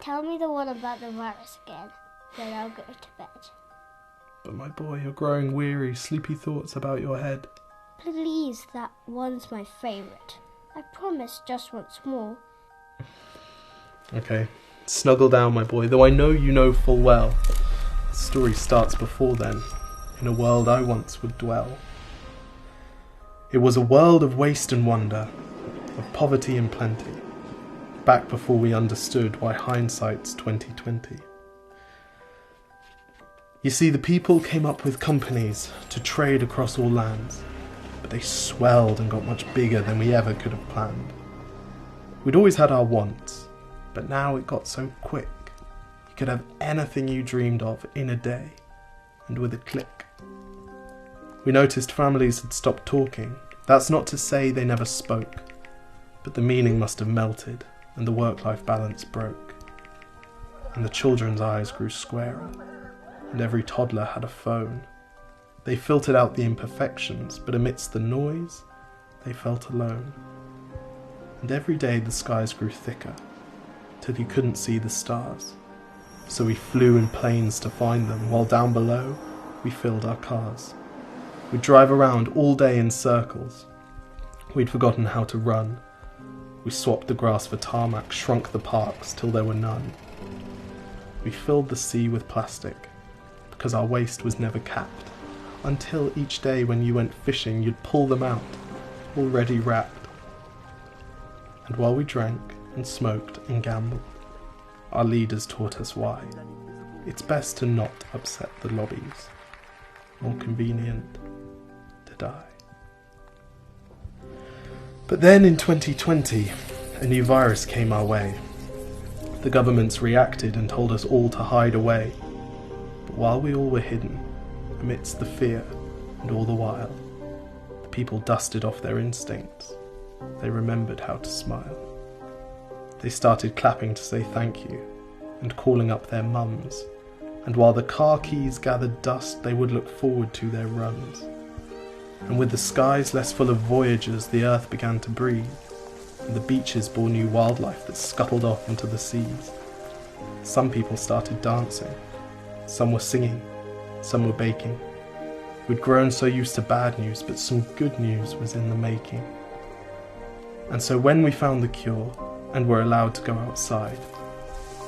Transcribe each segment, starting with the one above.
tell me the one about the virus again, then I'll go to bed. But my boy, you're growing weary, sleepy thoughts about your head. Please, that one's my favourite. I promise just once more. Okay, snuggle down, my boy, though I know you know full well. The story starts before then, in a world I once would dwell. It was a world of waste and wonder, of poverty and plenty, back before we understood why hindsight's 2020. You see, the people came up with companies to trade across all lands, but they swelled and got much bigger than we ever could have planned. We'd always had our wants, but now it got so quick. You could have anything you dreamed of in a day, and with a click. We noticed families had stopped talking. That's not to say they never spoke, but the meaning must have melted, and the work-life balance broke. And the children's eyes grew squarer, and every toddler had a phone. They filtered out the imperfections, but amidst the noise, they felt alone. And every day the skies grew thicker, till you couldn't see the stars. So we flew in planes to find them, while down below, we filled our cars. We'd drive around all day in circles. We'd forgotten how to run. We swapped the grass for tarmac, shrunk the parks till there were none. We filled the sea with plastic, because our waste was never capped, until each day when you went fishing you'd pull them out, already wrapped. And while we drank and smoked and gambled, our leaders taught us why. It's best to not upset the lobbies. More convenient to die. But then in 2020, a new virus came our way. The governments reacted and told us all to hide away. But while we all were hidden, amidst the fear and all the while, the people dusted off their instincts. They remembered how to smile. They started clapping to say thank you and calling up their mums. And while the car keys gathered dust, they would look forward to their runs. And with the skies less full of voyagers, the earth began to breathe, and the beaches bore new wildlife that scuttled off into the seas. Some people started dancing, some were singing, some were baking. We'd grown so used to bad news, but some good news was in the making. And so when we found the cure, and were allowed to go outside,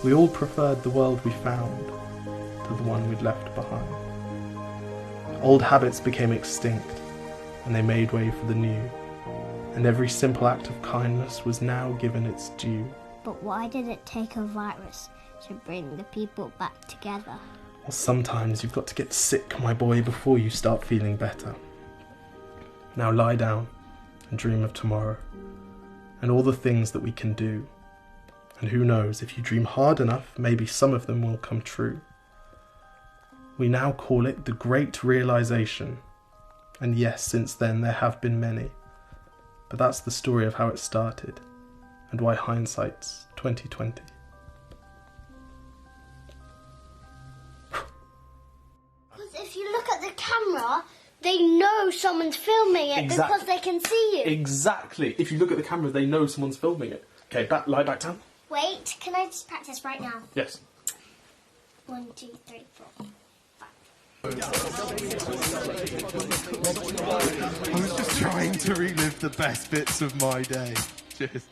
we all preferred the world we found to the one we'd left behind. Old habits became extinct, and they made way for the new, and every simple act of kindness was now given its due. But why did it take a virus to bring the people back together? Well, sometimes you've got to get sick, my boy, before you start feeling better. Now lie down and dream of tomorrow, and all the things that we can do. And who knows, if you dream hard enough, maybe some of them will come true. We now call it the Great Realization. And yes, since then there have been many. But that's the story of how it started, and why hindsight's 2020. Because if you look at the camera, they know someone's filming it because they can see you. Exactly. If you look at the camera, they know someone's filming it. Okay, lie back down. Wait, can I just practice right now? Yes. 1, 2, 3, 4. I was just trying to relive the best bits of my day. Cheers.